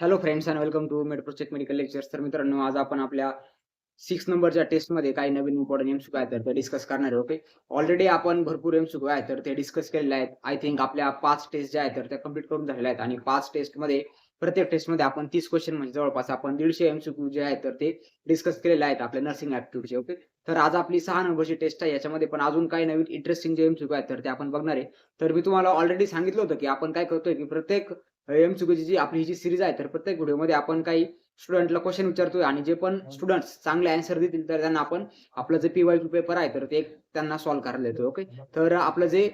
Hello friends and welcome to Medprocheck medical lectures. तर मित्रांनो, आज आपण आपल्या 6 नंबरच्या टेस्टमध्ये काही नवीन इम्पॉर्टंट एमसीक्यू आहेत तर ते डिस्कस करणार आहे. ओके. ऑलरेडी आपण भरपूर एमसीक्यू आहेत तर ते डिस्कस केलेले आहेत. आय थिंक आपल्या 5 टेस्ट ज्या आहेत तर त्या कंप्लीट करून झालेल्या आहेत आणि 5 टेस्टमध्ये प्रत्येक टेस्टमध्ये आपण 30 क्वेश्चन म्हणजे जवळपास आपण 150 एमसीक्यू जे आहेत तर ते डिस्कस केलेले आहेत आपल्या नर्सिंग ॲप्टिट्यूडचे. ओके. तर आज आपली 6 नंबरची टेस्ट आहे. याच्यामध्ये पण अजून काही नवीन इंटरेस्टिंग जे एमसीक्यू आहेत तर ते आपण बघणार आहे. तर मी तुम्हाला ऑलरेडी सांगितलं होतं की आपण काय करतोय की प्रत्येक एमसीक्यूची जी आपली जी सीरीज आहे तर प्रत्येक व्हिडिओमध्ये आपण काही स्टुडंटला क्वेश्चन विचारतोय आणि जे पण स्टुडंट्स चांगले आन्सर देतील तर त्यांना आपण आपलं जे पी-वाय-क्यू पेपर आहे तर ते त्यांना सॉल्व्ह करायला देतो. ओके. तर आपलं जे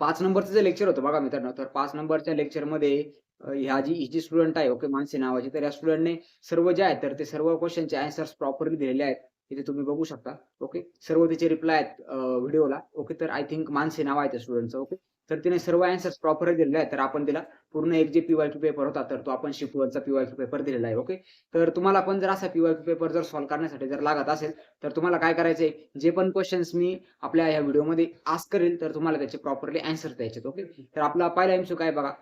5 नंबरचं जे लेक्चर होतं बघा मित्रांनो, तर 5 नंबरच्या लेक्चरमध्ये ही जी स्टुडंट आहे ओके मानसी नावाची, तर या स्टुडंटने सर्व जे आहेत तर ते सर्व क्वेशनचे आन्सर्स प्रॉपरली दिलेले आहेत. इथे तुम्ही बघू शकता. ओके. सर्व तिचे रिप्लाय आहेत व्हिडिओला. ओके. तर आय थिंक मानसी नाव आहे त्या स्टुडंटचं. ओके. तर तिने सर्व आन्सर्स प्रॉपरली दिलेले आहेत. तर आपण तिला पूर्ण एक जे पी-वाय-क्यू पेपर होता, तर तो आपण शिफ्ट 1चा पी-वाय-क्यू पेपर दिलेला आहे. ओके. तर तुम्हाला पण जर असा पी-वाय-क्यू पेपर जर सॉल्व्ह करण्यासाठी जर लागत असेल, तर तुम्हाला काय करायचंय, जे पण क्वेशन्स मी आपल्या ह्या व्हिडिओमध्ये आस्क करेल, तर तुम्हाला त्याचे प्रॉपरली आन्सर द्यायचे. ओके. तर आपला पहिला एमसीक्यू काय बघा.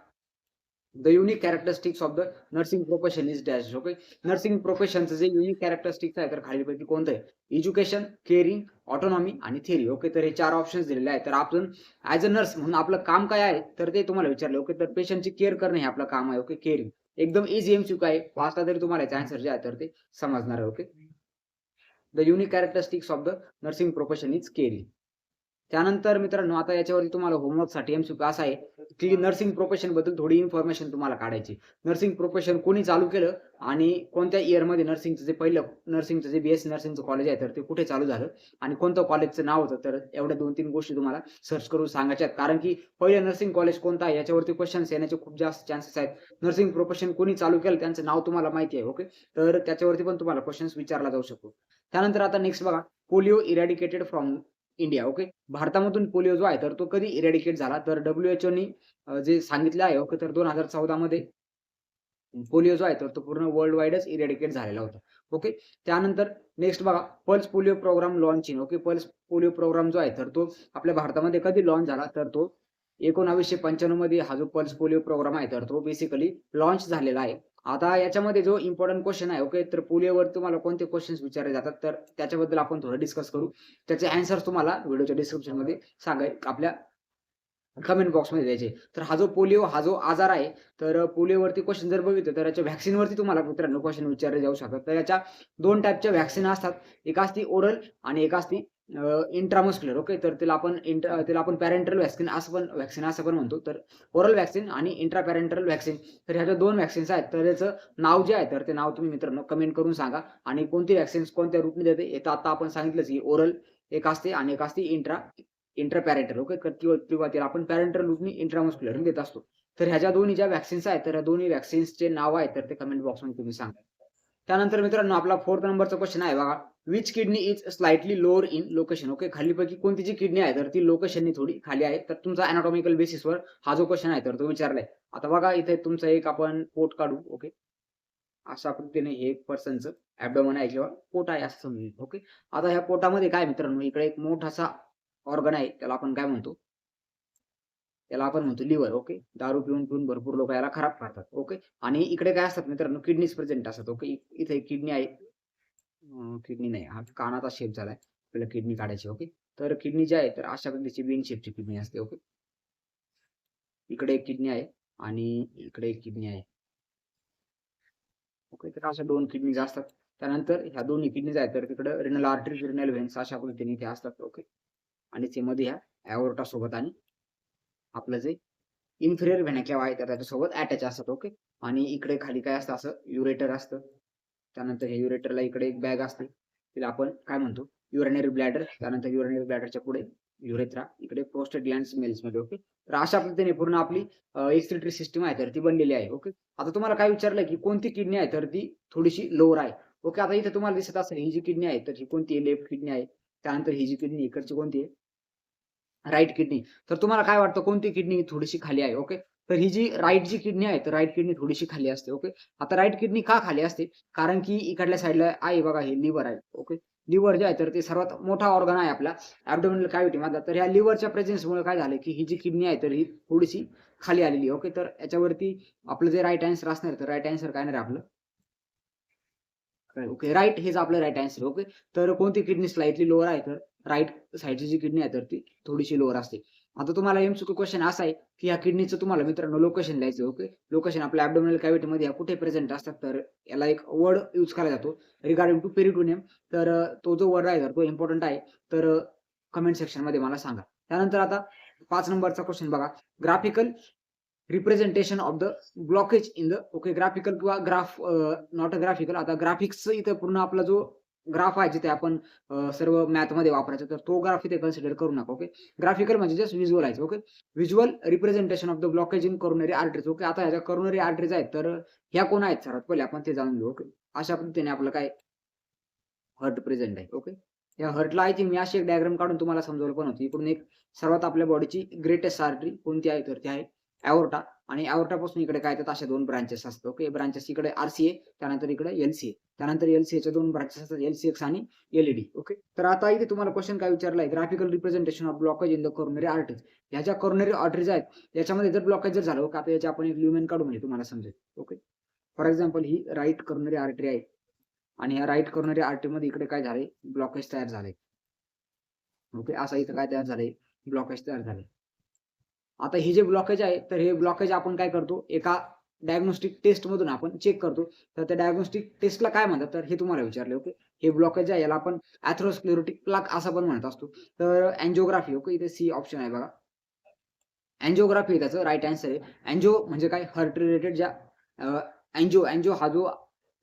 The unique characteristics of the nursing profession is dash. Okay. नर्सिंग प्रोफेशनचं जे युनिक कॅरेक्टरिस्टिक्स आहे, तर खालीलपैकी कोणतं आहे? एज्युकेशन, केअरिंग, ऑटोनॉमी आणि थिअरी. ओके. तर हे 4 ऑप्शन्स दिलेले आहेत. तर आपण ॲज अ नर्स म्हणून आपलं काम काय आहे? तर ते तुम्हाला विचारलं. ओके. तर पेशंटची केअर करणं हे आपलं काम आहे. ओके. केअरिंग. एकदम ईझी एमसीक्यू आहे. वाचला तरी तुम्हाला याचे आन्सर जे आहे, तर ते समजणार आहे. Okay. The unique characteristics of the nursing profession is caring. त्यानंतर मित्रांनो, आता याच्यावरती तुम्हाला होमवर्कसाठी एमसीक्यू असा आहे, की नर्सिंग प्रोफेशनबद्दल थोडी इन्फॉर्मेशन तुम्हाला काढायची. नर्सिंग प्रोफेशन कोणी चालू केलं आणि कोणत्या इयरमध्ये नर्सिंगचं जे पहिलं नर्सिंगचं जे बीएससी नर्सिंगचं कॉलेज आहे, तर ते कुठे चालू झालं आणि कोणतं कॉलेजचं नाव होतं. तर एवढ्या 2-3 गोष्टी तुम्हाला सर्च करून सांगायच्या आहेत. कारण की पहिलं नर्सिंग कॉलेज कोणतं आहे याच्यावरती क्वेशन्स येण्याचे खूप जास्त चान्सेस आहेत. नर्सिंग प्रोफेशन कोणी चालू केलं त्यांचं नाव तुम्हाला माहिती आहे. ओके. तर त्याच्यावरती पण तुम्हाला क्वेशन्स विचारला जाऊ शकतो. त्यानंतर आता नेक्स्ट बघा, polio eradicated from India. Okay. भारतामधून पोलिओ जो आहे तर तो कधी इरॅडिकेट झाला तर WHOनी जे सांगितलं आहे ओके तर 2014 मध्ये पोलिओ जो आहे तर तो पूर्ण वर्ल्ड वाईडच इरॅडिकेट झालेला होता. ओके. त्यानंतर नेक्स्ट बघा pulse polio programme launching. Okay. Pulse polio programme जो आहे तर तो आपल्या भारतामध्ये कधी लॉन्च झाला तर तो 1995 मध्ये हा जो पल्स पोलिओ प्रोग्राम आहे तर तो बेसिकली लॉन्च झालेला आहे. आता याच्यामध्ये जो इम्पोर्टंट क्वेशन आहे ओके तर पोलिओवर तुम्हाला कोणते क्वेशन्स विचारले जातात तर त्याच्याबद्दल आपण थोडं डिस्कस करू. त्याचे आन्सर्स तुम्हाला व्हिडिओच्या डिस्क्रिप्शनमध्ये आपल्या कमेंट बॉक्समध्ये द्यायचे. तर हा जो आजार आहे, तर पोलिओवरती क्वेशन जर बघितलं तर याच्या व्हॅक्सिनवरती तुम्हाला मित्रांनो क्वेशन विचारले जाऊ शकतात. तर याच्या 2 टाइपच्या व्हॅक्सिन असतात. एक असते ओरल आणि एक असते इंट्रामस्क्युलर. ओके. तर तिला आपण पॅरेंटल व्हॅक्सिन असं पण म्हणतो. तर ओरल व्हॅक्सिन आणि इंट्रापॅरेंटल व्हॅक्सिन. तर ह्या ज्या 2 व्हॅक्सिन्स आहेत, तर त्याचं नाव जे आहे, तर ते नाव तुम्ही मित्रांनो कमेंट करून सांगा आणि कोणती व्हॅक्सिन्स कोणत्या रूटने देते, हे तर आता आपण सांगितलंच की ओरल एक असते आणि एक असते इंट्रापॅरेंटल. ओके. किंवा तिला आपण पॅरेंटल रूटनी इंट्रामस्क्युलर देत असतो. तर ह्या ज्या दोन्ही ज्या व्हॅक्सिन्स आहेत, तर ह्या दोन्ही व्हॅक्सिन्सचे नाव आहेत, तर ते कमेंट बॉक्समध्ये तुम्ही सांगा. त्यानंतर मित्रांनो आपला 4th नंबरचा क्वेशन आहे बघा. Which kidney is slightly lower in location. Okay. खालीपैकी कोणती जी किडनी आहे, तर ती लोकेशननी थोडी खाली आहे. तर तुमचा एनाटॉमिकल बेसिसवर हा जो क्वेशन आहे, तर तो विचारलाय. आता बघा इथे तुमचं एक आपण पोट काढू. ओके. अशा पद्धतीने हे एक पर्सनचं ॲब्डोमेन आहे किंवा पोट आहे असं समजून. ओके. आता ह्या पोटामध्ये काय मित्रांनो, इकडे एक मोठासा ऑर्गन आहे. त्याला आपण काय म्हणतो? त्याला आपण म्हणतो लिव्हर. ओके. दारू पिऊन भरपूर लोकं याला खराब करतात. ओके. आणि इकडे काय असतात मित्रांनो, किडनीज प्रेझेंट असतात. ओके. इथे एक किडनी आहे. किडनी नाही, हा कानाचा शेप झालाय. आपल्याला किडनी काढायची. ओके. तर किडनी जी आहे, तर अशा पद्धतीची वेन शेपची किडनी असते. ओके. इकडे एक किडनी आहे आणि इकडे एक किडनी आहे. ओके. तर अशा 2 किडनीज असतात. त्यानंतर ह्या दोन्ही किडनीज आहेत, तर तिकडं रिनल आर्टरीज, रिनल व्हेन्स अशा पद्धतीने इथे असतात. ओके. आणि ते मध्ये ह्या एओर्टा सोबत आणि आपलं जे इन्फिरियर व्हेना केव्हा आहे तर त्याच्यासोबत अटॅच असतात. ओके. आणि इकडे खाली काय असतं असं युरेटर असतं. त्यानंतर हे युरेटरला इकडे एक बॅग असते. तिला आपण काय म्हणतो युरिनरी ब्लॅडर. त्यानंतर युरिनरी ब्लॅडरच्या पुढे युरेथ्रा, इकडे प्रोस्टेट ग्लॅंड्स मेल्समध्ये. ओके. तर अशा पद्धतीने पूर्ण आपली एक्सक्रिटरी सिस्टम आहे तर ती बनलेली आहे. ओके. आता तुम्हाला काय विचारलंय की कोणती किडनी आहे तर ती थोडीशी लोअर आहे. ओके. आता इथे तुम्हाला दिसत असेल ही जी किडनी आहे तर ही कोणती आहे? लेफ्ट किडनी आहे. त्यानंतर ही जी किडनी इकडची कोणती आहे? Right kidney. तर तुम्हाला काय वाटतं कोणती किडनी थोडीशी खाली आहे? ओके. तर ही जी राइट जी किडनी आहे, तर राइट किडनी थोडीशी खाली असते. ओके. आता राइट किडनी का खाली असते? कारण की इकडल्या साइडला आहे बघा हे लिव्हर आहे. ओके. लिव्हर जे आहे तर ते सर्वात मोठा ऑर्गन आहे आपला ॲब्डोमिनल कॅव्हिटी मधला. तर ह्या लिव्हरच्या प्रेझेन्समुळे काय झालं की ही जी किडनी आहे तर ही थोडीशी खाली आलेली. ओके, तर याच्यावरती आपलं जे राईट आन्सर असणार तर राईट आन्सर काय नाही आपलं ओके, राईट हेच आपलं राईट आन्सर. ओके, तर कोणती किडनी स्लाइटली लोअर आहे तर राईट साईडची जी किडनी आहे तर ती थोडीशी लोअर असते. आता तुम्हाला एमसीक्यू क्वेश्चन असा आहे की या किडनीचं तुम्हाला मित्रांनो लोकेशन लिहायचं. ओके, लोकेशन आपल्या ॲब्डोमिनल कॅव्हिटीमध्ये कुठे प्रेझेंट असतात तर याला एक वर्ड यूज केला जातो रिगार्डिंग टू पेरिटोनियम. तर तो जो वर्ड आहे तर तो इम्पॉर्टंट आहे. तर कमेंट सेक्शनमध्ये मला सांगा. त्यानंतर आता 5 नंबरचा क्वेश्चन बघा. Graphical representation of the blockage in the okay graphical किंवा ग्राफ नॉट अ ग्राफिकल. आता ग्राफिक्सचं इथं पूर्ण आपला जो ग्राफ आहे जिथे आपण सर्व मॅथमध्ये वापरायचं तर तो ग्राफ इथे कन्सिडर करू नका. ओके, ग्राफिकल म्हणजे just visualise. Okay, visual representation of the blockage in coronary arteries. Okay, आता ह्याच्या करोनरी आर्टरीज आहेत तर ह्या कोण आहेत सर्वात पहिले आपण ते जाणून घेऊ. ओके, अशा पद्धतीने आपलं काय हर्ट प्रेझेंट आहे. ओके, या हर्टला आय थिंक मी अशी एक डायग्राम काढून तुम्हाला समजवलं पण होती. इकडून एक सर्वात आपल्या बॉडीची ग्रेटेस्ट आर्टरी कोणती आहे तर ती आहे एओर्टा. आणि एओर्टापासून इकडे काय येतात अशा 2 ब्रांचेस असतात. ओके, ब्रांचेस इकडे आरसीए त्यानंतर इकडे एलसीए. त्यानंतर एलसीएच्या 2 ब्रांचेस असतात एलसीएक्स आणि एलईडी. ओके, तर आता इथे तुम्हाला क्वेश्चन काय विचारलाय graphical representation of blockage in the coronary arteries. ह्या ज्या करोनरी आर्टरीज आहेत याच्यामध्ये जर ब्लॉकेज जर झालं ओके आता याची आपण एक ल्युमेन काढू म्हणजे तुम्हाला समजेल. ओके, फॉर एक्झाम्पल ही राईट करोनरी आर्टरी आहे आणि या राईट कॉर्नरी आर्टरीमध्ये इकडे काय झालंय ब्लॉकेज तयार झालंय. ओके, असं इथं काय तयार झालंय ब्लॉकेज तयार झालंय. आता हे जे ब्लॉकेज आहे तर हे ब्लॉकेज आपण काय करतो एका डायग्नोस्टिक टेस्ट मधून आपण चेक करतो. तर त्या डायग्नोस्टिक टेस्टला काय म्हणतात तर हे तुम्हाला विचारले. ओके, हे ब्लॉकेज आहे याला आपण अॅथरोस्क्लेरोटिक प्लाक असं पण म्हणत असतो. तर अँजिओग्राफी. ओके, इथे सी ऑप्शन आहे बघा. अँजिओग्राफी त्याचं राईट आन्सर आहे. अँजिओ म्हणजे काय हर्ट रिलेटेड ज्या अँजिओ हा जो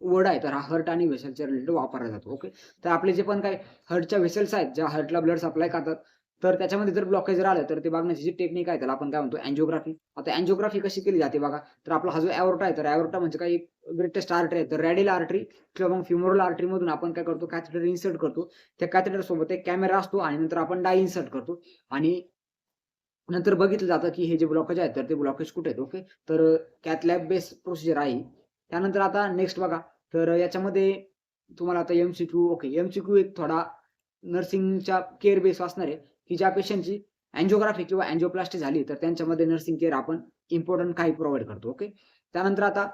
वर्ड आहे तर हा हर्ट आणि व्हेसलच्या रिलेटेड वापरला जातो. ओके, तर आपले जे पण काय हर्टच्या व्हेसल्स आहेत ज्या हर्टला ब्लड सप्लाय करतात तर त्याच्यामध्ये जर ब्लॉकेज राहिलं तर ते बघण्याची जी टेक्निक आहे त्याला आपण काय म्हणतो अँजिओग्राफी. आता अँजिओग्राफी कशी केली जाते बघा. तर आपला हा जो एओर्टा आहे तर एओर्टा म्हणजे काय एक ग्रेटेस्ट आर्टरी आहे. तर रॅडियल आर्टरी किंवा मग फ्युमरल आर्टरी मधून आपण काय करतो कॅथेटर इन्सर्ट करतो. त्या कॅथेटर सोबत एक कॅमेरा असतो आणि नंतर आपण डाय इन्सर्ट करतो आणि नंतर बघितलं जातं की हे जे ब्लॉकेज आहेत तर ते ब्लॉकेज कुठे आहेत. ओके, तर कॅथ लॅब बेस्ड प्रोसिजर आहे. त्यानंतर आता नेक्स्ट बघा. तर याच्यामध्ये तुम्हाला आता एमसीक्यू ओके एमसीक्यू एक थोडा नर्सिंगच्या केअर बेस असणार आहे की ज्या पेशंटची अँजिओग्राफी किंवा अँजिओप्लास्टी झाली तर त्यांच्यामध्ये नर्सिंग केअर आपण इम्पॉर्टंट काही प्रोव्हाइड करतो. ओके, त्यानंतर आता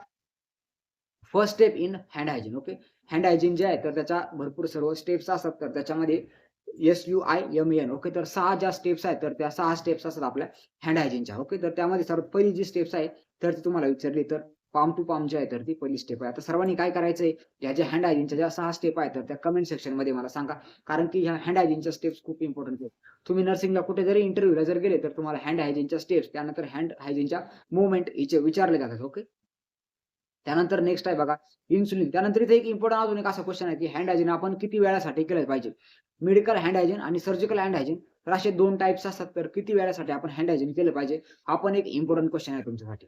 first step in hand hygiene. Okay, hand hygiene जे आहे तर त्याच्या भरपूर सर्व स्टेप्स असतात तर त्याच्यामध्ये SUIMAN. ओके, तर 6 ज्या स्टेप्स आहेत तर त्या 6 स्टेप्स असतात आपल्या हँड हायजीनच्या. ओके, तर त्यामध्ये सर्वात पहिली जी स्टेप्स आहे तर ती तुम्हाला विचारली तर पाम टू पाम जी आहे तर ती पहिली स्टेप आहे. आता सर्वांनी काय करायचंय ह्या ज्या हँड हायजीनच्या ज्या 6 स्टेप आहेत तर त्या कमेंट सेक्शनमध्ये मला सांगा. कारण की ह्या हँड हायजीनच्या स्टेप्स खूप इम्पॉर्टंट आहेत. तुम्ही नर्सिंगला कुठे जरी इंटरव्ह्यूला जर गेले तर तुम्हाला हँड हायजीनच्या स्टेप्स त्यानंतर हँड हायजीनच्या मूव्हमेंट हिचे विचारले जातात. ओके, त्यानंतर नेक्स्ट आहे बघा इन्सुलिन. त्यानंतर इथे एक इम्पॉर्टंट अजून एक असा क्वेश्चन आहे की हँड हायजीन आपण किती वेळासाठी केलं पाहिजे. मेडिकल हँड हायजीन आणि सर्जिकल हँड हायजीन तर असे 2 टाइप्स असतात. तर किती वेळासाठी आपण हँड हायजीन केलं पाहिजे हा पण एक इम्पॉर्टंट क्वेश्चन आहे तुमच्यासाठी.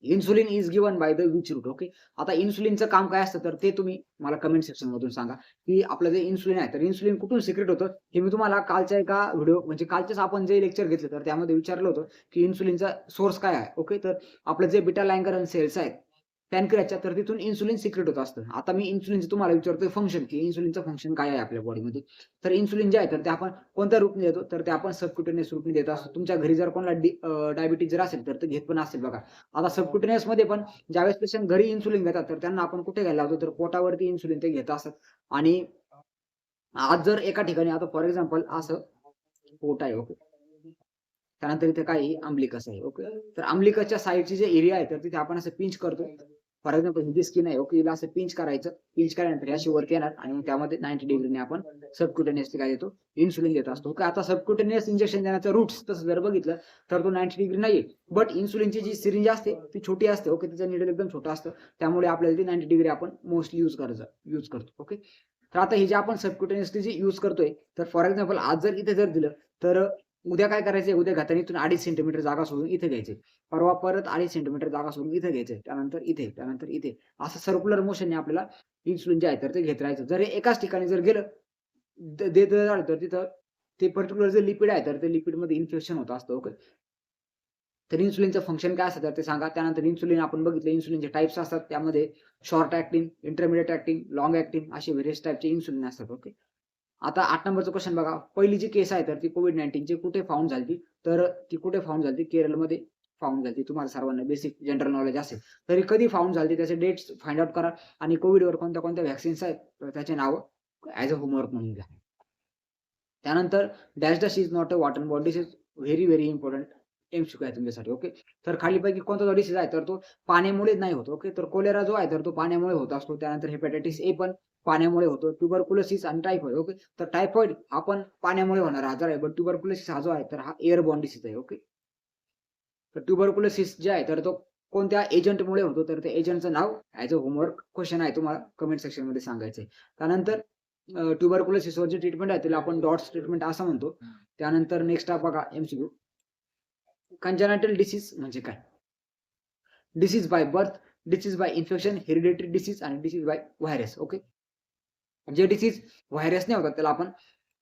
Insulin is given by the which route. Okay, आता इन्सुलिनचं काम काय असतं तर ते तुम्ही मला कमेंट सेक्शन मधून सांगा की आपलं जे इन्सुलिन आहे तर इन्सुलिन कुठून सिक्रेट होतं हे मी तुम्हाला कालच्या एका व्हिडिओ म्हणजे कालचेच आपण जे लेक्चर घेतलं तर त्यामध्ये विचारलं होतं की इन्सुलिनचा सोर्स काय आहे. ओके, तर आपलं जे बीटा लँगर सेल्स आहेत पॅनक्रियाच्या तर तिथून इन्सुलिन सिक्रेट होत असतं. आता मी इन्सुलिनचं तुम्हाला विचारतोय फंक्शन की इन्सुलिनचं फंक्शन काय आहे आपल्या बॉडीमध्ये. तर इन्सुलिन जे आहे तर ते आपण कोणत्या रूपाने देतो तर ते आपण सबक्युटेनियस रूपाने देत असतो. तुमच्या घरी जर कोणाला डायबिटीज जर असेल तर ते घेत पण असेल बघा. आता सबक्युटेनियस मध्ये पण ज्यावेळेस पेशंट घरी इन्सुलिन घेतात तर त्यांना आपण कुठे घ्यायला लावतो तर पोटावरती इन्सुलिन ते घेत असतात. आणि आज जर एका ठिकाणी आता फॉर एक्झाम्पल असं पोट आहे. ओके, त्यानंतर इथे काय आहे अंबलिकस आहे. ओके, तर अंबलिकसच्या साइडची जे एरिया आहे तर तिथे आपण असं पिंच करतो. फॉर एक्झाम्पल ही जी स्किन आहे ओके हिला असं पिंच करायचं. पिंच केल्यानंतर अशी वरती येणार आणि त्यामध्ये 90 डिग्रीने आपण सबक्युटेनियसली काय देतो इन्सुलिन देत असतो. ओके, आता सबक्युटेनियस इंजेक्शन देण्याचा रूट्स तसं जर बघितलं तर तो 90 डिग्री नाहीये. बट इन्सुलिनची जी सिरिंज असते ती छोटी असते. ओके, तिचं निडल एकदम छोटं असतं त्यामुळे आपल्याला ती 90 डिग्री आपण मोस्टली यूज करतो. ओके, तर आता हे जे आपण सबक्युटेनियसली जे यूज करतोय तर फॉर एक्झाम्पल आज जर इथे जर दिलं तर उद्या काय करायचंय उद्या घाताने इथून 2.5 सेंटीमीटर जागा सोडून इथे घ्यायचे. परवा परत 2.5 सेंटीमीटर जागा सोडून इथे घ्यायचे. त्यानंतर इथे, त्यानंतर इथे असं सर्क्युलर मोशनने आपल्याला इन्सुलिन जे आहे तर ते घेत राहायचं. जर हे एकाच ठिकाणी जर गेलं देत झालं तर तिथं ते पर्टिक्युलर जे लिपिड आहे तर ते लिपिडमध्ये इन्फेक्शन होत असतं. ओके, तर इन्सुलिनचं फंक्शन काय असतं तर ते सांगा. त्यानंतर इन्सुलिन आपण बघितलं, इन्सुलिनचे टाइप्स असतात. त्यामध्ये short acting, intermediate acting, long acting असे व्हेरियस टाइपचे इन्सुलिन असतात. ओके. आता 8 नंबरचा क्वेश्चन बघा. पहिली जी केस आहे तर ती COVID-19ची कुठे फाउंड झाली? तर ती कुठे फाउंड झाली? केरळमध्ये फाउंड झाली. तुम्हाला सर्वांना बेसिक जनरल नॉलेज असेल. तरी कधी फाउंड झाली त्याचे डेट्स फाइंड आउट करा आणि कोविडवर कोणत्या-कोणत्या व्हॅक्सिन्स आहेत तर त्याचे नावं ॲज अ होमवर्क म्हणून घ्या. त्यानंतर dash dash is not a water born disease very, very important MCQ आहे तुमच्यासाठी. ओके. तर खालीलपैकी कोणता जो डिसीज आहे तर तो पाण्यामुळे नाही होत. ओके. तर कोलेरा जो आहे तर तो पाण्यामुळे होत असतो. त्यानंतर हेपॅटायटिस ए पण पाण्यामुळे होतो. ट्युबरक्युलोसिस आणि टायफॉइड. ओके. तर टायफॉइड हा पण पाण्यामुळे होणारा आजार आहे. बट ट्युबरक्युलोसिस हा जो आहे तर हा एअरबॉर्न डिसीज आहे. ओके. तर ट्युबरक्युलोसिस जे आहे तर तो कोणत्या एजंटमुळे होतो तर त्या एजंटचं नाव ॲज अ होमवर्क क्वेश्चन आहे तुम्हाला कमेंट सेक्शनमध्ये सांगायचं आहे. त्यानंतर ट्युबरक्युलोसिसवर जी ट्रीटमेंट आहे तिला आपण डॉट्स ट्रीटमेंट असं म्हणतो. त्यानंतर नेक्स्ट बघा एमसीक्यू. कंजेनिटल डिसीज म्हणजे काय? Disease by birth, disease bye infection, hereditary disease आणि डिसीज बाय व्हायरस. ओके. जे डिसीज व्हायरसने होतात त्याला आपण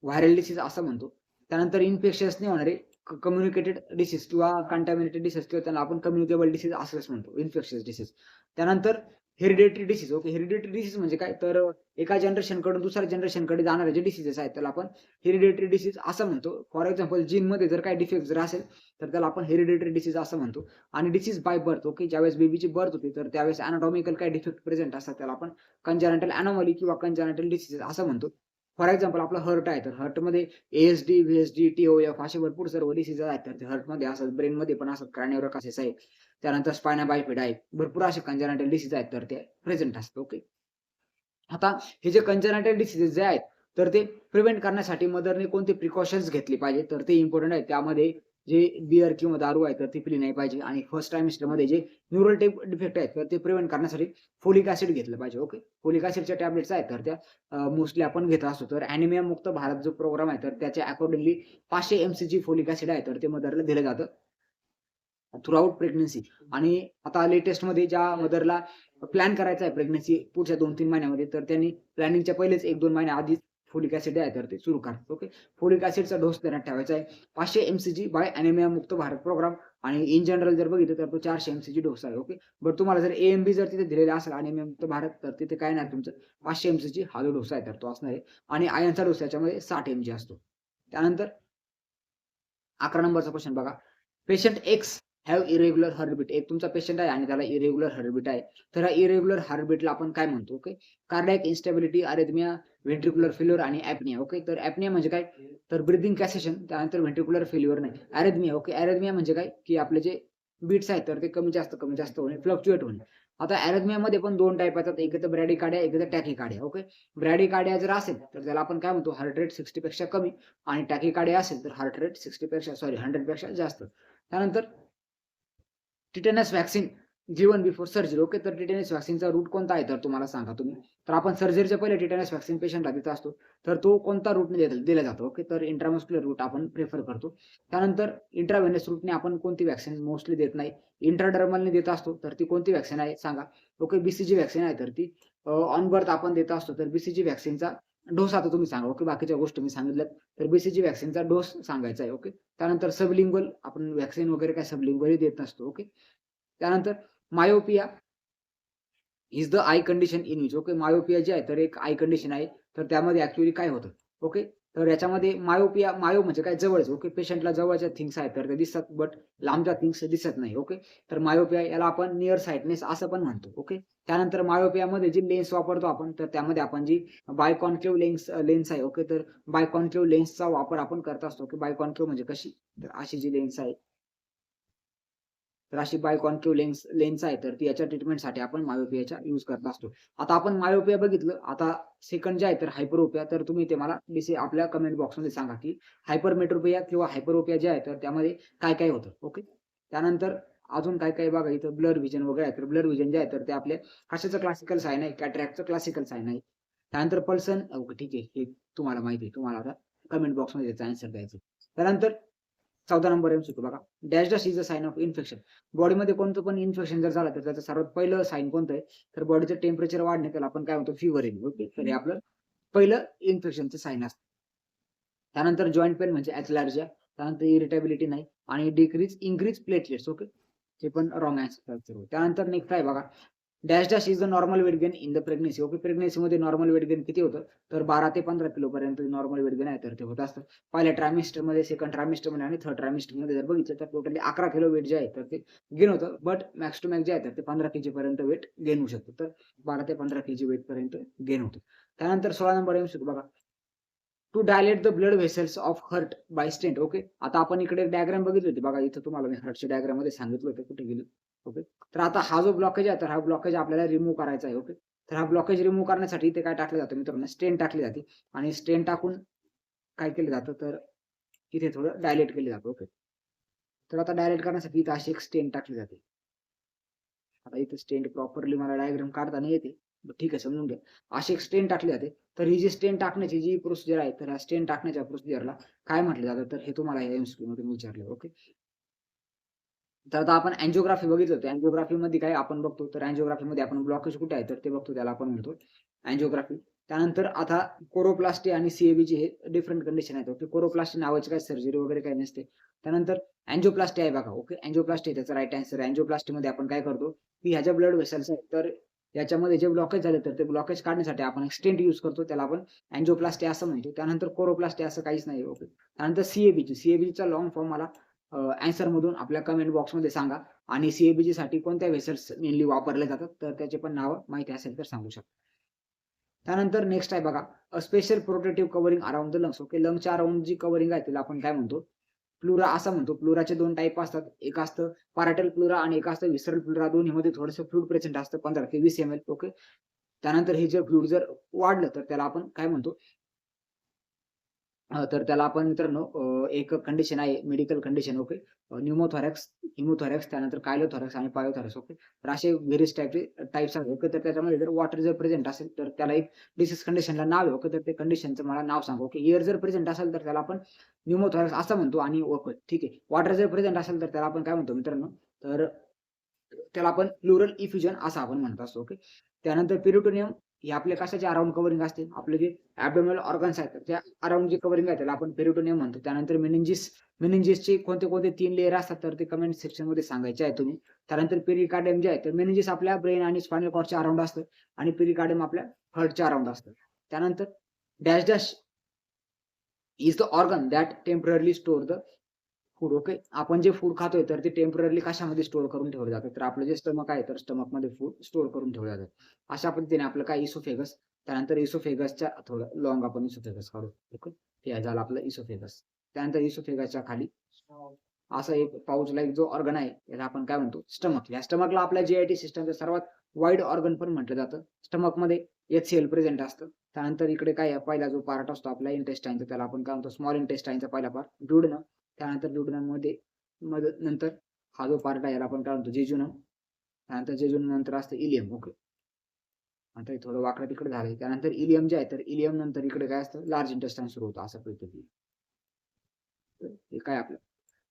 व्हायरल डिसीज असं म्हणतो. त्यानंतर इन्फेक्शसने होणारे कम्युनिकेटेड डिसीज किंवा कंटॅमिनेटेड डिसीज किंवा त्याला आपण कम्युनिकेबल डिसीज असंच म्हणतो, इन्फेक्शियस डिसीज. त्यानंतर hereditary disease. Okay. Hereditary disease म्हणजे काय? तर एका जनरेशनकडून दुसऱ्या जनरेशनकडे जाणारे जे डिसीजेस आहेत त्याला आपण हेरिडिटरी डिसीज असं म्हणतो. फॉर एक्झाम्पल जीनमध्ये जर काही डिफेक्ट जर असेल तर त्याला आपण हेरिडिटरी डिसीज असं म्हणतो. आणि डिसीज बाय बर्थ. ओके. ज्यावेळेस बेबीची बर्थ होते तर त्यावेळेस एनाटॉमिकल काही डिफेक्ट प्रेझेंट असतात त्याला आपण कंजेनिटल एनोमली किंवा कंजेनिटल डिसीज असं म्हणतो. फॉर एक्झाम्पल आपलं हर्ट आहे तर हर्टमध्ये ASD, VSD, TOF असे भरपूर सर्व डिसीज आहेत तर ते हर्टमध्ये असतात, ब्रेनमध्ये पण असतात, क्रॅनिओरॅकासिस आहे. त्यानंतर स्पायना बायफिडा आहे. भरपूर असे कंजेनिटल डिसीज आहेत तर ते प्रेझेंट असतात. ओके. आता हे जे कंजेनिटल डिसीजेस जे आहेत तर ते प्रिव्हेंट करण्यासाठी मदरने कोणते प्रिकॉशन्स घेतली पाहिजे तर ते इम्पोर्टंट आहे. त्यामध्ये जे बिअर किंवा दारू आहे तर ती पिली नाही पाहिजे आणि फर्स्ट ट्रायमेस्टरमध्ये जे न्यूरल डिफेक्ट आहेत तर ते प्रिव्हेंट करण्यासाठी फोलिक ॲसिड घेतलं पाहिजे. ओके. फोलिक ॲसिडच्या टॅब्लेट्स आहेत तर त्या मोस्टली आपण घेत असतो. तर ॲनिमिया मुक्त भारत जो प्रोग्राम आहे तर त्याच्या अकॉर्डिंगली 500 mcg फोलिक ॲसिड आहे तर ते मदरला दिलं जातं थ्रूआउट प्रेग्नन्सी. आणि आता लेटेस्टमध्ये ज्या मदरला प्लॅन करायचा आहे प्रेग्नन्सी पुढच्या 2-3 महिन्यामध्ये तर त्यांनी प्लॅनिंगच्या पहिलेच 1-2 महिन्या आधीच फोलिक ॲसिड आहे तर ते सुरू करा. ओके. फोलिक ॲसिडचा डोस देण्यात ठेवायचा आहे. 500 mcg बाय ॲनिमिया मुक्त भारत प्रोग्राम आणि इन जनरल जर बघितलं तर तो 400 mcg डोस आहे. ओके. बट तुम्हाला जर AMB जर तिथे दिलेला असेल ॲनिमिया मुक्त भारत तर तिथे काय नाही तुमचं 500 mcg हा जो डोस आहे तर तो असणार आहे. आणि आयर्नचा डोस याच्यामध्ये 60 mg असतो. त्यानंतर 11 नंबरचा क्वेश्चन बघा. Patient x have irregular heartbeat. एक तुमचा पेशंट आहे आणि त्याला इरेग्युलर हार्टबीट आहे. तर इरेग्युलर हार्टबीटला आपण काय म्हणतो? Okay. Cardiac instability, arrhythmia, ventricular failure आणि ॲपनिया. ओके. तर ॲपनिया म्हणजे काय? तर ब्रीथिंग कॅसेशन, त्यानंतर व्हेंट्रिक्युलर फेल्युअर नाही. अरिथमिया. ओके. अरिथमिया म्हणजे काय? की आपले जे बीट्स आहेत तर ते कमी जास्त होणे, फ्लक्च्युएट होणे. आता अरिथमियामध्ये पण 2 टाइप येतात. एक तर ब्रॅडिकार्डिया, एक तर टॅकिकार्डिया. ओके. ब्रॅडिकार्डिया जर असेल तर त्याला आपण काय म्हणतो? हार्ट रेट 60 पेक्षा कमी आणि टॅकिकार्डिया असेल तर हार्ट रेट 60 पेक्षा 100 पेक्षा जास्त. त्यानंतर tetanus vaccine given before surgery. Okay. तर टिटेनस व्हॅक्सिनचा रूट कोणता आहे तर तुम्हाला सांगा तुम्ही. तर आपण सर्जरीच्या पहिले टिटेनस व्हॅक्सिन पेशंटला देत असतो. तर तो कोणता रूटने दिला जातो? ओके. तर इंट्रामस्क्युलर रूट आपण प्रिफर करतो. त्यानंतर इंट्राव्हेनस रूटने आपण कोणती व्हॅक्सिन मोस्टली देत नाही. इंट्राडर्मलने देत असतो. तर ती कोणती व्हॅक्सिन आहे सांगा? ओके. BCG व्हॅक्सिन आहे तर ती ऑन बर्थ आपण देत असतो. तर BCG व्हॅक्सिनचा डोस आता तुम्ही सांगा. ओके. बाकीच्या गोष्टी मी सांगितल्यात. तर BCG व्हॅक्सिनचा डोस सांगायचा आहे. ओके. त्यानंतर सबलिंग्वल आपण व्हॅक्सिन वगैरे काय सबलिंग्वली देत नसतो. ओके. त्यानंतर myopia is the eye condition in which. Okay. Myopia जी आहे तर एक आय कंडिशन आहे. तर त्यामध्ये ॲक्चुअली काय होतं? ओके. तर याच्यामध्ये मायो म्हणजे काय? जवळच. ओके. पेशंटला जवळच्या थिंग्स आहेत तर ते दिसतात बट लांबच्या थिंग्स दिसत नाही. ओके. तर मायोपिया याला आपण निअर साइटनेस असं पण म्हणतो. ओके. त्यानंतर मायोपियामध्ये जी लेन्स वापरतो आपण तर त्यामध्ये आपण जी बायकॉन्केव्ह लेन्स आहे. ओके. तर बायकॉन्केव्ह लेन्सचा वापर आपण करत असतो. की बायकॉन्केव्ह म्हणजे कशी? तर अशी जी लेन्स आहे तर अशी बायकॉन्केव्ह लेन्स आहे तर ती याच्या ट्रीटमेंटसाठी आपण मायोपियाचा यूज करत असतो. आता आपण मायोपिया बघितलं. आता सेकंड जे आहे तर हायपरोपिया. तर तुम्ही ते मला आपल्या कमेंट बॉक्समध्ये सांगा की हायपरमेट्रोपिया किंवा हायपरोपिया जे आहे तर त्यामध्ये काय होतं? ओके. त्यानंतर अजून काय बघा इथं ब्लर व्हिजन वगैरे आहे. तर ब्लर व्हिजन जे आहे तर ते आपल्या कशाचं क्लासिकल साइन आहे? कॅटरॅक्टचं क्लासिकल साइन आहे. त्यानंतर पल्सन ओके ठीक आहे. हे तुम्हाला माहिती आहे. तुम्हाला आता कमेंट बॉक्समध्ये त्याचा आन्सर द्यायचा. त्यानंतर 14 नंबर एमसीक्यू बघा. Dash dash is a sign of infection. बॉडीमध्ये कोणतं पण इन्फेक्शन जर झालं तर त्याचं सर्वात पहिलं साइन कोणतं आहे? तर बॉडीचं टेम्परेचर वाढणे त्याला आपण काय म्हणतो? फीव्हर येणे. ओके. तर हे आपलं पहिलं इन्फेक्शनचं साइन असतं. त्यानंतर जॉइंट पेन म्हणजे ॲथलॅर्जिया. त्यानंतर इरिटेबिलिटी नाही आणि इन्क्रीज प्लेटलेट्स. ओके, ते पण रॉंग आन्सर. त्यानंतर नेक्स्ट आहे बघा, dash dash is the normal weight gain in the pregnancy. Okay, प्रेग्नन्सीमध्ये नॉर्मल वेट गेन किती होतं, तर 12 ते 15 किलो पर्यंत नॉर्मल वेट गेन आहे तर ते होत असतं पहिल्या ट्रायमिस्टरमध्ये, सेकंड ट्रायमिस्टरमध्ये आणि थर्ड ट्रायमिस्टरमध्ये जर बघितलं तर टोटली 11 किलो वेट जे आहे तर ते गेन होतं. बट मॅक्स टू मॅक्स जे आहे तर ते 15 केजी पर्यंत वेट गेन होऊ शकतं. तर 12 ते 15 केजी वेट पर्यंत गेन होतं. त्यानंतर 16 नंबर एमसीक्यू बघा, to dilate the blood vessels of heart by stent. Okay, आता आपण इकडे डायग्राम बघितली होती बघा, इथं तुम्हाला मी हर्टच्या डायग्राम मध्ये सांगितलं होतं, कुठे गेली. ओके, तर आता हा जो ब्लॉकेज आहे तर हा ब्लॉकेज आपल्याला रिमूव्ह करायचा आहे. ओके, तर हा ब्लॉकेज रिमूव्ह करण्यासाठी इथे काय टाकलं जातं मित्रांनो, स्टेन टाकली जाते आणि स्टेन टाकून काय केलं जातं तर इथे थोडं डायलेट केलं जातं. ओके, तर आता डायलेट करण्यासाठी इथे अशी एक स्टेन टाकली जाते. आता इथे स्टेन प्रॉपरली मला डायग्राम काढता नाही येते, ठीक आहे समजून घ्या. अशी एक स्टेन टाकली जाते. तर ही जी स्टेन टाकण्याची जी प्रोसिजर आहे तर स्टेन टाकण्याच्या प्रोसिजरला काय म्हटलं जातं तर हे तुम्हाला या एमसीक्यू मधून विचारलं. ओके, तर आता आपण अँजिओग्राफी बघितलं होतं. अँजिओग्राफीमध्ये काय आपण बघतो तर अँजिओग्राफीमध्ये आपण ब्लॉकेज कुठे आहे तर ते बघतो, त्याला आपण म्हणतो अँजिओग्राफी. त्यानंतर आता कोरोप्लास्टी आणि सीएबीची हे डिफरंट कंडिशन आहेत. ओके, कोरोप्लास्टी नावाची काय सर्जरी वगैरे काही नसते. त्यानंतर अँजिओप्लास्टी आहे बघा. ओके, अँजिओप्लास्टी त्याचा राईट आन्सर. अँजिओप्लास्टीमध्ये आपण काय करतो की ह्याच्या ब्लड व्हेसल्स आहेत तर याच्यामध्ये जे ब्लॉकेज झाले तर ते ब्लॉकेज काढण्यासाठी आपण एक स्टेंट यूज करतो, त्याला आपण अँजिओप्लास्टी असं म्हणतो. त्यानंतर कोरोप्लास्टी असं काहीच नाही. ओके, त्यानंतर सीएबीचा लॉंग फॉर्म मला आन्सर मधून आपल्या कमेंट बॉक्समध्ये सांगा आणि सीएबीजी साठी कोणत्या व्हेसल्स मेनली वापरले जातात तर त्याचे पण नाव माहिती असेल तर सांगू शकता. त्यानंतर नेक्स्ट आहे बघा, special protective covering around the lungs. Okay, लंगच्या अराउंड जी कव्हरिंग आहे त्याला आपण काय म्हणतो, प्लुरा असं म्हणतो. प्लुराचे दोन टाईप असतात, एक असतं पॅराटल प्लुरा आणि एक असतं विसरल प्लुरा. दोन्हीमध्ये थोडंसं फ्लुइड प्रेझेंट असतं 15 ते 20 ml. ओके, त्यानंतर हे जे फ्लुइड जर वाढलं तर त्याला आपण काय म्हणतो, तर त्याला आपण मित्रांनो एक कंडिशन आहे, मेडिकल कंडिशन. ओके, न्यूमोथॉरॅक्स, हिमोथॉरॅक्स, त्यानंतर कायलोथॉरॅक्स आणि पायोथॉरॅक्स. ओके, तर असे व्हेरियस टाइप्स आहेत. ओके, तर त्याच्यामध्ये जर वॉटर जर प्रेझेंट असेल तर त्याला एक डिसीज कंडिशनला नाव आहे. ओके, तर ते कंडिशनचं मला नाव सांगा. ओके, एअर जर प्रेझेंट असेल तर त्याला आपण न्यूमोथॉरॅक्स असं म्हणतो आणि ओके ठीक आहे. वॉटर जर प्रेझेंट असेल तर त्याला आपण काय म्हणतो मित्रांनो, तर त्याला आपण प्लुरल इफ्युजन असं आपण म्हणत असतो. ओके, त्यानंतर पेरिटोनियम हे आपले कशाचे अराउंड कव्हरिंग असते, आपले जे ॲब्डोमिनल ऑर्गन्स आहेत त्या अराउंड जे कव्हरिंग आहे त्याला आपण पेरिटोनियम म्हणतो. त्यानंतर मेनिंजिसचे कोणते कोणते 3 लेयर असतात तर ते कमेंट सेक्शन मध्ये सांगायचे आहे तुम्ही. त्यानंतर पेरिकार्डियम जे आहे तर मेनिंजिस आपल्या ब्रेन आणि स्पायनल कॉर्डच्या अराउंड असतं आणि पेरिकार्डियम आपल्या हार्टच्या अराउंड असतं. त्यानंतर dash dash is the organ that temporarily store the food. Okay, आपण जे फूड खातोय तर ते टेम्पररली कशामध्ये स्टोअर करून ठेवलं जातं तर आपलं जे स्टमक आहे तर स्टमक मध्ये फूड स्टोअर करून ठेवलं जातं. अशा पद्धतीने आपलं काय इसोफेगस. त्यानंतर इसोफेगसच्या थोडं लॉंग आपण इसोफेगस काढू. ओके, हे झालं आपलं इसोफेगस. त्यानंतर इसोफेगसच्या खाली असं एक पाऊच लाईक जो ऑर्गन आहे याला आपण काय म्हणतो, स्टमक. या स्टमकला आपल्या जीआयटी सिस्टमचं सर्वात वाईड ऑर्गन पण म्हटलं जातं. स्टमक मध्ये एचसीएल प्रेझेंट असतं. त्यानंतर इकडे काय पहिला जो पार्ट असतो आपला इंटेस्टाईनचा त्याला आपण काय म्हणतो, स्मॉल इंटेस्टाईनचा पहिला पार्ट ड्युडेनम. त्यानंतर ड्युडेनममध्ये नंतर हा जो पार्ट आहे याला आपण काय म्हणतो, जेजुनम. त्यानंतर जेजुनम नंतर असतं इलियम. ओके, आता हे थोडं वाकडं तिकडे झालंय. त्यानंतर इलियम जे आहे तर इलियम नंतर इकडे काय असतं, लार्ज इंटेस्टाईन सुरू होतं असं पद्धती. हे काय आपलं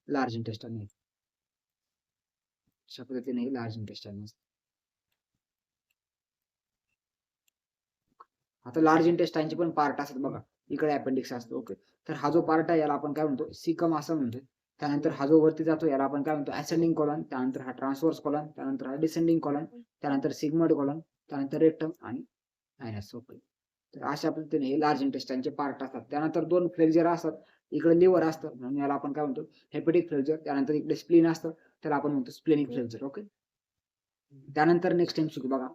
लार्ज इंटेस्टाईन आहे, अशा पद्धतीने लार्ज इंटेस्टाईन असतं. आता लार्ज इंटेस्टाईनचे पण पार्ट असतात बघा, इकडे अपेंडिक्स असतं. ओके, तर हा जो पार्ट आहे याला आपण काय म्हणतो, सिकम असं म्हणतो. त्यानंतर हा जो वरती जातो याला आपण काय म्हणतो, असेंडिंग कॉलन. त्यानंतर हा ट्रान्सवर्स कॉलन. त्यानंतर हा डिसेंडिंग कॉलन. त्यानंतर सिग्मॉइड कॉलन. त्यानंतर रेक्टम आणि सायनस. ओके, तर अशा पद्धतीने हे लार्ज इंटेस्टाईनचे पार्ट असतात. त्यानंतर दोन फ्लेक्झर असतात, इकडे लिव्हर असतं म्हणून याला आपण काय म्हणतो, हेपेटिक फ्लेक्झर. त्यानंतर इकडे स्प्लीन असतं त्याला आपण म्हणतो स्प्लेनिक फ्लेक्झर. ओके, त्यानंतर नेक्स्ट टाइम बघा,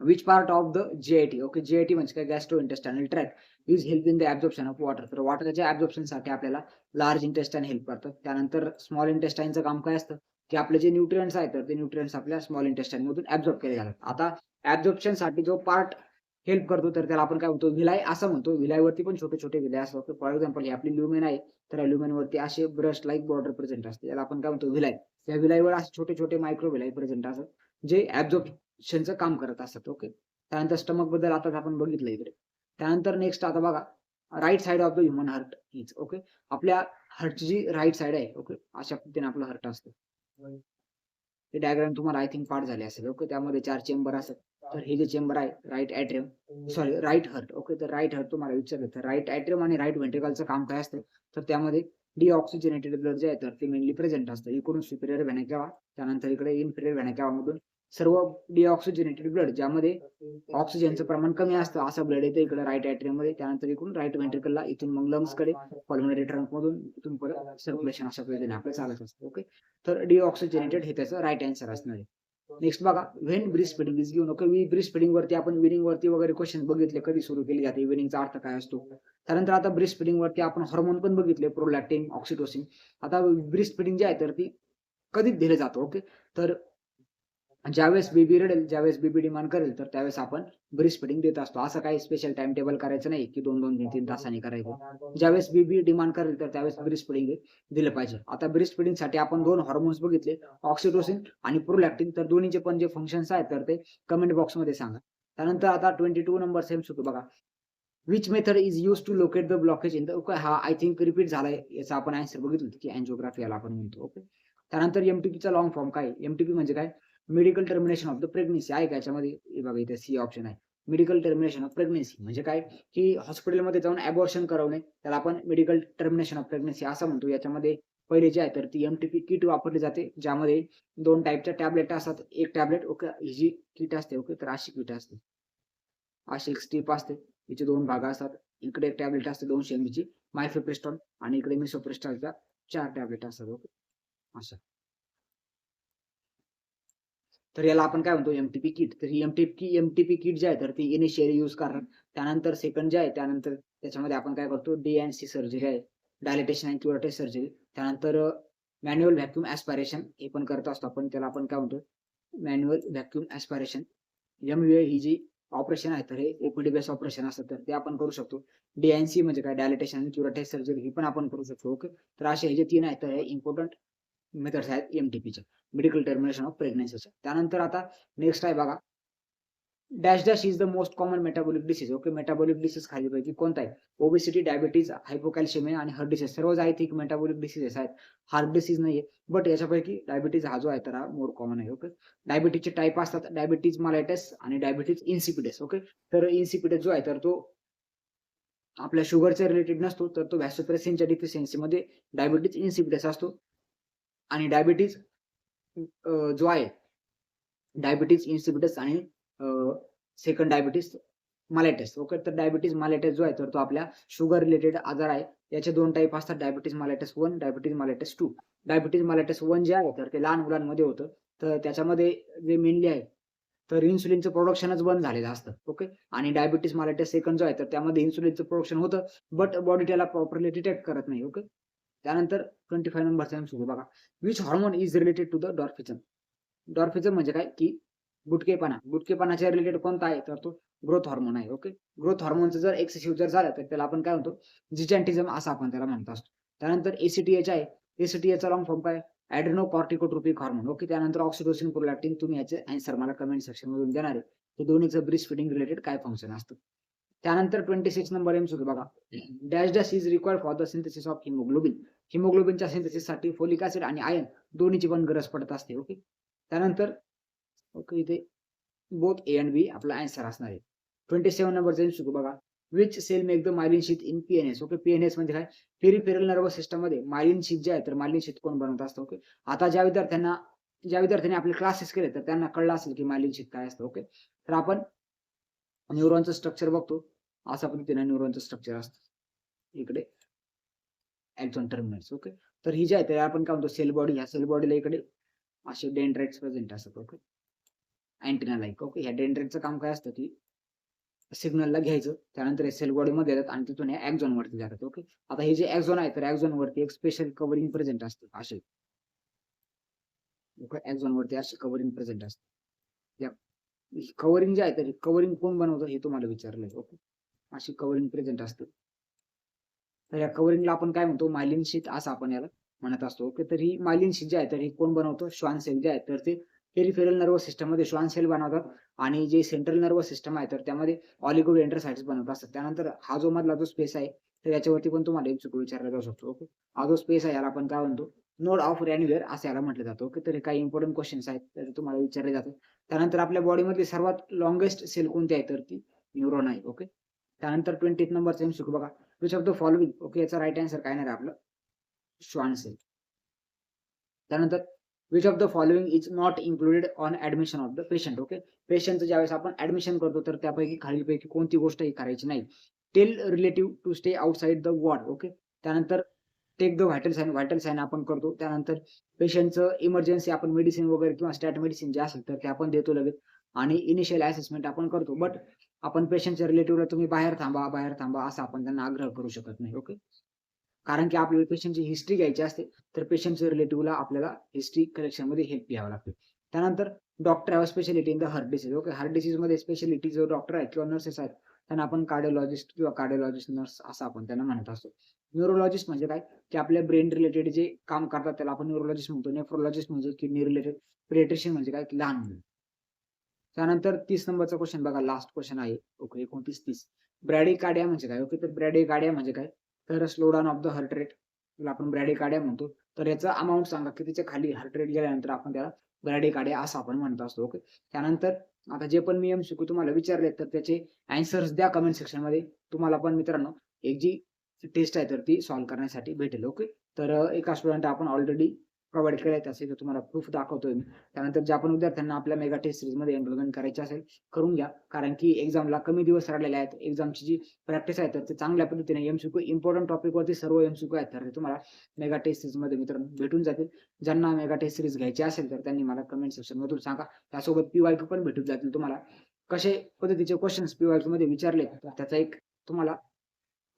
which part of the GIT. Okay, GIT म्हणजे काय, gastro intestinal tract is help in the absorption of water. तर वॉटरच्या ऍब्झॉर्प्शन साठी आपल्याला लार्ज इंटेस्टाईन हेल्प करतं. त्यानंतर स्मॉल इंटेस्टाईनचं काम काय असतं की आपले जे न्यूट्रिएंट्स आहेत तर ते न्यूट्रिएंट्स आपल्या स्मॉल इंटेस्टाईन मधून ऍब्झॉर्ब केले जातात. आता ऍब्झॉर्प्शन साठी जो पार्ट हेल्प करतो तर त्याला आपण काय म्हणतो, विलाय असं म्हणतो. विलायवरती पण छोटे छोटे विलाय असतात. फॉर एक्झाम्पल ही आपली ल्युमेन आहे तर ल्युमेन वरती असे ब्रश लाईक बॉर्डर प्रेझेंट असते, याला आपण काय म्हणतो, विलाय. त्या विलायवर असे छोटे छोटे मायक्रो विलाय प्रेझेंट असतात जे ऍब्झॉर्प्शनचं काम करत असतात. ओके, त्यानंतर स्टमक बद्दल आताच आपण बघितलं इकडे. त्यानंतर नेक्स्ट आता बघा, right side of the human heart is. Okay, आपल्या हार्टची जी राईट साइड आहे, ओके, अशा पद्धतीने आपलं हार्ट असतं. हे डायग्राम तुम्हाला आय थिंक पाठ झाले असेल. ओके, त्यामध्ये 4 चेंबर असतात. तर हे जे चेंबर आहे right atrium, sorry right heart. Okay, तर राईट हार्ट तुम्हाला विचारलं तर राईट ॲट्रियम आणि राईट व्हेंट्रिकलचं काम काय असतं तर त्यामध्ये डिऑक्सिजनेटेड ब्लड जे आहे तर ते मेनली प्रेझेंट असतं. इकडून सुपिरियर व्हेना केवा, त्यानंतर इकडे इन्फिरियर व्हेना केवा मधून सर्व डिऑक्सिजनेटेड ब्लड ज्यामध्ये ऑक्सिजनचं प्रमाण कमी असतं असं ब्लड येतं इकडे राईट ॲट्रियममध्ये. त्यानंतर इकडून राईट व्हेंट्रिकलला, इथून मग लंग्सकडे, पल्मोनरी ट्रंक मधून इथून परत सर्क्युलेशन अशा पद्धतीने आपलं चालत असतं. ओके, तर डिऑक्सिजनेटेड हे त्याचं राईट आन्सर असणार आहे. नेक्स्ट बघा, when breast feeding is given. Okay, breast feeding वरती आपण विनिंग वरती वगैरे क्वेश्चन बघितले, कधी सुरू केली जाते, विनिंगचा अर्थ काय असतो. त्यानंतर आता ब्रीस्ट फिडिंग वरती आपण हॉर्मोन पण बघितले, प्रोलॅक्टिन, ऑक्सिटोसिन. आता ब्रीस्ट फिडिंग जे आहे तर ती कधी दिले जातं. ओके, तर ज्यावेळेस बेबी रडेल, ज्यावेळेस बेबी डिमांड करेल, तर त्यावेळेस आपण ब्रीस्ट फिडिंग देत असतो. असं काही स्पेशल टाइम टेबल करायचं नाही की 2-2, 3-3 तासांनी करायचं. ज्यावेळेस बेबी डिमांड करेल तर त्यावेळेस ब्रीस्ट फिडिंग दिलं पाहिजे. आता ब्रीस्ट फिडिंग साठी आपण 2 हार्मोन्स बघितले, ऑक्सिटोसिन आणि प्रोलॅक्टिन. तर दोन्हीचे पण जे फंक्शन्स आहेत तर ते कमेंट बॉक्स मध्ये सांगा. त्यानंतर आता 22 नंबर सेम सुरू बघा. Which method is use to locate the blockage in the. Okay, हा आय थिंक रिपीट झालाय. याचा आपण आन्सर बघितलं की अँजिओग्राफी याला आपण म्हणतो. ओके, त्यानंतर एमटीपीचा लॉंग फॉर्म काय? एमटीपी म्हणजे काय? Medical termination of the pregnancy आहे का याच्यामध्ये? हे बघा इथे सी ऑप्शन आहे. मेडिकल टर्मिनेशन ऑफ प्रेग्नन्सी म्हणजे काय? की हॉस्पिटलमध्ये जाऊन अबॉर्शन करवणे, त्याला आपण मेडिकल टर्मिनेशन ऑफ प्रेग्नन्सी असं म्हणतो. याच्यामध्ये पहिले जे आहे तर ती एमटीपी किट वापरली जाते, ज्यामध्ये 2 टाईपच्या टॅबलेट असतात. एक टॅबलेट, ओके, ही जी किट असते, ओके, तर अशी किट असते, अशी एक स्ट्रीप असते, हिचे 2 भाग असतात. इकडे एक टॅबलेट असते 200 mg ची मायफेप्रिस्टॉन, आणि इकडे मिसोप्रिस्टॉलच्या 4 टॅबलेट असतात. ओके, असं. तर याला आपण काय म्हणतो? MTP kit. तर ही एमटीपी किट जी आहे तर ती इनिशियली यूज करणार. त्यानंतर सेकंड जे आहे, त्यानंतर त्याच्यामध्ये आपण काय करतो? डी&सी सर्जरी आहे, डायलिटेशन अँड क्युरेटिव्ह सर्जरी. त्यानंतर मॅन्युअल व्हॅक्यूम ॲस्पिरेशन हे पण करत असतो आपण. त्याला आपण काय म्हणतो? Manual vacuum aspiration. एमव्हीए ही जी ऑपरेशन आहे तर हे ओपीडी बेस ऑपरेशन असतं, तर ते आपण करू शकतो. डी&सी म्हणजे काय? डायलिटेशन अँड क्युरेटिव्ह सर्जरी ही पण आपण करू शकतो. ओके, तर असे हे जे 3 आहेत तर हे इम्पोर्टंट मेथड्स आहेत एमटीपीच्या, मेडिकल टर्मिनेशन ऑफ प्रेग्नन्सीच्या. त्यानंतर आता नेक्स्ट आहे बघा, dash dash is the most common metabolic disease. Okay, metabolic disease खालीलपैकी कोणता आहे? ओबेसिटी, डायबिटीज, हायपोकॅल्शियमिया आणि हार्ट डिसीज. सर्व आय थिंक मेटाबॉलिक डिसीजेस आहेत. हार्ट डिसीज नाहीये, बट याच्यापैकी डायबिटीज हा जो आहे तर हा मोर कॉमन आहे. ओके, डायबिटीजचे टाईप असतात, डायबिटीज मालायटस आणि डायबिटीज इन्सिपिडस. ओके, तर इन्सिपिडस जो आहे तर तो आपल्या शुगरच्या रिलेटेड नसतो, तर तो व्हॅसोप्रेसिनच्या डिफिशियन्सीमध्ये डायबिटीज इन्सिपिडस असतो. आणि डायबिटीज जो आहे, डायबिटीज इन्सिपिडस आणि सेकंड डायबिटीज मालायटस. ओके, तर डायबिटीज मालायटस जो आहे तर तो आपल्या शुगर रिलेटेड आजार आहे. याचे 2 टाईप असतात, डायबिटीज मालायटस 1, डायबिटीज मालायटस 2. डायबिटीज मालायटस 1 जे आहे तर ते लहान मुलांमध्ये होतं. तर त्याच्यामध्ये जे मेनली आहे तर इन्सुलिनचं प्रोडक्शनच बंद झालेलं असतं. ओके, आणि डायबिटीज मालायटस सेकंड जो आहे तर त्यामध्ये इन्सुलिनचं प्रोडक्शन होतं, बट बॉडी त्याला प्रॉपरली डिटेक्ट करत नाही. ओके, त्यानंतर 25 नंबरचा एमसीक्यू बघा. Which hormone is related to the dwarfism. Dwarfism म्हणजे काय? की बुटकेपणा. बुटकेपणाच्या रिलेटेड कोणता आहे? तर तो ग्रोथ हार्मोन आहे. ओके, ग्रोथ हार्मोनचं जर एक्सेसिव्ह जर झालं तर त्याला आपण काय म्हणतो? जिजॅन्टिझम असं आपण त्याला म्हणत असतो. त्यानंतर एसीटीएच आहे. एसीटीएचचा लॉंग फॉर्म काय? Adrenocorticotropic hormone. ओके, त्यानंतर ऑक्सिटोसिन, प्रोलॅक्टिन. तुम्ही याचे आन्सर मला कमेंट सेक्शनमधून देणार आहे. ते दोन्हीचं ब्रीस्ट फीडिंग रिलेटेड काय फंक्शन असतं. त्यानंतर 26 नंबर एमसीक्यू बघा. Dash dash is required for the synthesis of haemoglobin. हिमोग्लोबिनच्या सिंथेसिससाठी फोलिक ऍसिड आणि आयर्न दोन्हीची पण गरज पडत असते. ओके, त्यानंतर ओके इथे बोथ ए अँड बी आपला आन्सर असणार आहे. 27 नंबरचा एमसीक्यू बघा. Which cell make the myelin sheath in PNS. Okay, PNS म्हणजे काय? पेरिफेरल नर्वस सिस्टममध्ये मायलिन शीथ जे आहे तर मायलिन शीथ कोण बनवत असतं. ओके, आता ज्या विद्यार्थ्यांनी आपले क्लासेस केले तर त्यांना कळलं असेल की मायलिन शीथ काय असतं. ओके, तर आपण न्यूरॉनचं स्ट्रक्चर बघतो. अशा पद्धतीने न्यूरॉनचं स्ट्रक्चर असतं. इकडे ॲक्झॉन टर्मिनल्स. ओके, तर ही जी आहे तर आपण काय म्हणतो? Sale body. ह्या सेल बॉडीला इकडे असे डेंड्राइट्स प्रेझेंट असतात. Okay, antenna like. ओके, ह्या डेंड्राइटचं काम काय असतं? की सिग्नलला घ्यायचं, त्यानंतर हे सेल बॉडीमध्ये येतात आणि तिथून हे ॲक्झॉन वरती जातात. ओके, आता हे जे ॲक्झॉन आहे तर ॲक्झॉन वरती एक स्पेशल कव्हरिंग प्रेझेंट असतं असे. ओके, ॲक्झॉन वरती असे कव्हरिंग प्रेझेंट असतं. या कव्हरिंग जे आहे तर कव्हरिंग कोण बनवतं हे तुम्हाला विचारलंय. ओके, अशी कव्हरिंग प्रेझेंट असते. तर या कव्हरिंगला आपण काय म्हणतो? मायलिन शीथ असं आपण याला म्हणत असतो. ओके, तर ही मायलिन शीथ जी आहे तर ही कोण बनवतं? श्वान सेल जे आहे तर ते पेरिफेरल नर्वस सिस्टममध्ये श्वान सेल बनवतात, आणि जे सेंट्रल नर्वस सिस्टम आहे तर त्यामध्ये ऑलिगोडेंड्रोसाइट्स बनवत असतात. त्यानंतर हा जो मधला जो स्पेस आहे तर याच्यावरती पण तुम्हाला एमसीक्यू विचारला जाऊ शकतो. ओके, हा जो स्पेस आहे याला आपण काय म्हणतो? नोड ऑफ रॅन्युलर असं याला म्हटलं जातं. ओके, तर हे काही इम्पॉर्टंट क्वेश्चन्स आहेत तर तुम्हाला विचारले जातात. त्यानंतर आपल्या बॉडीमधली सर्वात लॉंगेस्ट सेल कोणती आहे? तर ती न्यूरॉन आहे. ओके, त्यानंतर 20 नंबरचा एमसीक्यू बघा. Which of the following. Okay, याचा राईट आन्सर काय नाही आपलं? Schwann cell. त्यानंतर which of the following is not included on admission of the patient. Okay, पेशंटचं ज्यावेळेस आपण ऍडमिशन करतो तर त्यापैकी खालीलपैकी कोणती गोष्ट ही करायची नाही. Tell relative to stay outside the ward. Okay, त्यानंतर टेक द व्हायटल साईन आपण करतो. त्यानंतर पेशंटचं इमर्जन्सी आपण मेडिसिन वगैरे किंवा स्टॅट मेडिसिन जे असेल तर ते आपण देतो लगेच. आणि इनिशियल असेसमेंट आपण करतो. बट आपण पेशंटच्या रिलेटिव्हला तुम्ही बाहेर थांबा असं आपण त्यांना आग्रह करू शकत नाही. ओके, कारण की आपल्याला पेशंटची हिस्ट्री घ्यायची असते तर पेशंटच्या रिलेटिव्हला आपल्याला हिस्ट्री कलेक्शनमध्ये हेल्प घ्यावं लागते. त्यानंतर doctor have speciality in the heart disease. Okay, heart डिसीजमध्ये स्पेशालिटी जो डॉक्टर आहे किंवा नर्सेस आहेत त्यांना आपण कार्डिओलॉजिस्ट किंवा कार्डिओलॉजिस्ट नर्स असं आपण त्यांना म्हणत असतो. न्यूरोलॉजिस्ट म्हणजे काय, की आपल्या ब्रेन रिलेटेड जे काम करतात त्याला आपण न्यूरोलॉजिस्ट म्हणतो. नेफ्रोलॉजिस्ट म्हणजे किडनी रिलेटेड. पेडियाट्रिशियन म्हणजे काय, की लहान मुलं. त्यानंतर 30 नंबरचा क्वेश्चन बघा, लास्ट क्वेश्चन आहे. ओके, 29-30. ब्रॅडीकार्डिया म्हणजे काय. ओके, तर ब्रॅडीकार्डिया म्हणजे काय, तर slow down of the heart rate, त्याला आपण ब्रॅडीकार्डिया म्हणतो. तर याचा अमाउंट सांगा कितीच्या खाली हार्ट रेट गेल्यानंतर आपण त्याला ब्रॅडीकार्डिया असं आपण म्हणत असतो. ओके, त्यानंतर आता जे पण मी एमसीक्यू तुम्हाला विचारले तर त्याचे आन्सर्स द्या कमेंट सेक्शनमध्ये. तुम्हाला पण मित्रांनो एक जी टेस्ट आहे तर ती सॉल्व्ह करण्यासाठी भेटेल. ओके, तर एका स्टुडंट आपण ऑलरेडी प्रोव्हाईड केलाय त्याचे तुम्हाला प्रूफ दाखवतोय मी. त्यानंतर ज्या पण विद्यार्थ्यांना आपल्या मेगा टेस्ट सिरीजमध्ये एनरोलमेंट करायची असेल करून घ्या, कारण की एक्झामला कमी दिवस राहिलेले आहेत. एक्झामची जी प्रॅक्टिस आहे तर ते चांगल्या पद्धतीने एमसीक्यू इम्पॉर्टंट टॉपिकवरती सर्व एमसीक्यू आहेत तर ते तुम्हाला मेगा टेस्ट सिरीजमध्ये मित्रांनो भेटून जातील. ज्यांना मेगा टेस्ट सिरीज घ्यायची असेल तर त्यांनी मला कमेंट सेक्शनमधून सांगा. त्यासोबत पीवायक्यू पण भेटून जातील तुम्हाला. कसे पद्धतीचे क्वेश्चन्स पीवायक्यू मध्ये विचारले त्याचा एक तुम्हाला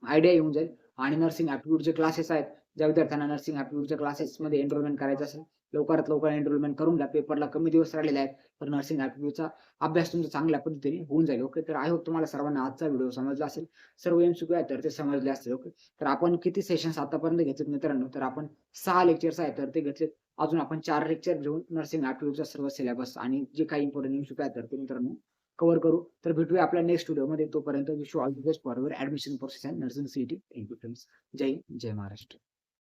आयडिया येऊन जाईल. आणि नर्सिंग ॲप्टिट्यूडचे क्लासेस आहेत. ज्या विद्यार्थ्यांना नर्सिंग ॲप्टिट्यूडच्या क्लासेसमध्ये एनरोलमेंट करायचं असेल लवकरात लवकर एनरोलमेंट करून घ्या. पेपरला कमी दिवस राहिलेले आहेत तर नर्सिंग ॲप्टिट्यूडचा अभ्यास तुमचा चांगल्या पद्धतीने होऊन जाईल. ओके, तर आय होप तुम्हाला सर्वांना आजचा व्हिडिओ समजला असेल. सर्व एमसीक्यू आहेत तर ते समजले असतील. ओके, तर आपण किती सेशन्स आतापर्यंत घेतलेत मित्रांनो, तर आपण 6 लेक्चर्स आहेत तर ते घेतलेत. अजून आपण 4 लेक्चर घेऊन नर्सिंग ॲप्टिट्यूडचा सर्व सिलेबस आणि जे काही इम्पॉर्टंट एमसीक्यू आहेत तर ते मित्रांनो कव्हर करू. तर भेटूया आपल्या नेक्स्ट व्हिडिओमध्ये. तोपर्यंत wish you all the best for your admission process and nursing CET. Thank you friends. जय हिंद, जय महाराष्ट्र.